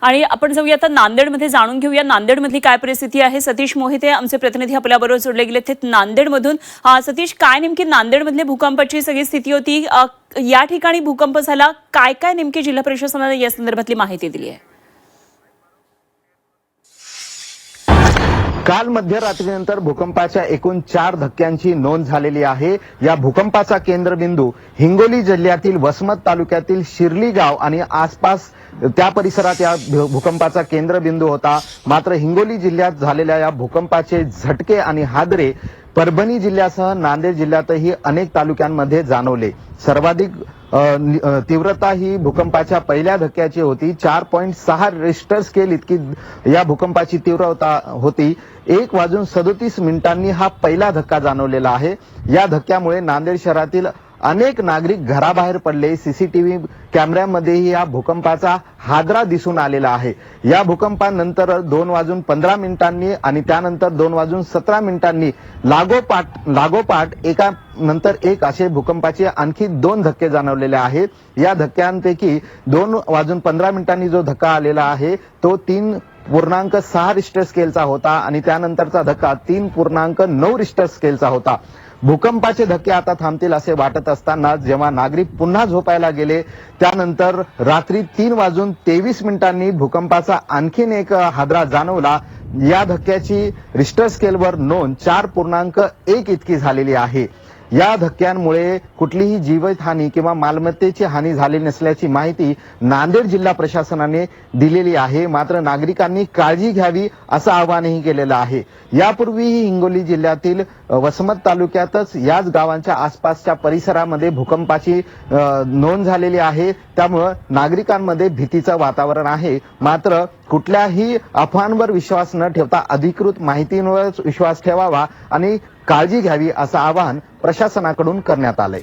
आणि आपण जाऊया आता नांदेडमध्ये जाणून घेऊया नांदेडमधली काय परिस्थिती आहे। सतीश मोहिते आमचे प्रतिनिधी आपल्याबरोबर जोडले गेले आहेत नांदेडमधून। सतीश, काय नेमकी नांदेडमधली भूकंपाची सगळी स्थिती होती? या ठिकाणी भूकंप झाला, काय काय नेमकी जिल्हा प्रशासनाने या संदर्भातली माहिती दिली आहे? काल मध्यरात्रीनंतर भूकंपाच्या एकूण 4 धक्क्यांची नोंद झालेली आहे। या भूकंपाचा केंद्रबिंदू हिंगोली जिल्ह्यातील वसमत तालुक्यातील शिर्ली गाव आणि आसपास त्या परिसरात या भूकंपाचा केंद्रबिंदू होता। मात्र हिंगोली जिल्ह्यात झालेल्या या भूकंपाचे झटके आणि हादरे परभणी जिल्ह्यासह नांदेड जिल्ह्यातही अनेक तालुक्यांमध्ये जाणवले। सर्वाधिक तीव्रता ही भूकंपाच्या पहिल्या धक्क्याची होती। 4.6 रिश्टर स्केल इतकी या भूकंपाची तीव्रता होती। 1:37 हा पहिला धक्का जाणवलेला आहे। या धक्क्यामुळे नांदेड शहरातील अनेक नागरिक घराबाहेर पडले। सीसीटीव्ही कॅमेऱ्यामध्येही या भूकंपाचा हादरा दिसून आलेला आहे। या भूकंपानंतर 2:15 आणि त्यानंतर 2:17 लागोपाठ एका नंतर एक असे भूकंपाचे आणखी 2 धक्के जाणवलेले आहेत। या धक्क्यांपैकी 2:15 जो धक्का आलेला आहे तो 3.6 रिश्टर स्केलचा होता आणि त्यानंतरचा धक्का 3.9 रिश्टर स्केलचा होता। भूकंपाचे धक्के आता थांबतील असे वाटत असताना जेव्हा नागरिक पुन्हा झोपायला गेले त्यानंतर रात्री 3:23 भूकंपाचा आणखीन एक हादरा जाणवला। या धक्क्याची रिश्टर स्केलवर नोंद 4.1 इतकी झालेली आहे। या धक्क्यांमुळे कुठलीही जीवितहानी किंवा मालमत्तेची हानी झाली नसल्याची माहिती नांदेड जिल्हा प्रशासनाने दिलेली आहे। मात्र नागरिकांनी काळजी घ्यावी असं आवाहनही केलेलं आहे। यापूर्वीही हिंगोली जिल्ह्यातील वसमत तालुक्यातच याच गावांच्या आसपासच्या परिसरामध्ये भूकंपाची नोंद झालेली आहे। त्यामुळे नागरिकांमध्ये भीतीचं वातावरण आहे। मात्र कुठल्याही अफवांवर विश्वास न ठेवता अधिकृत माहितीवर विश्वास ठेवावा आणि काळजी घ्यावी असं आवाहन प्रशासनाकडून करण्यात आलंय।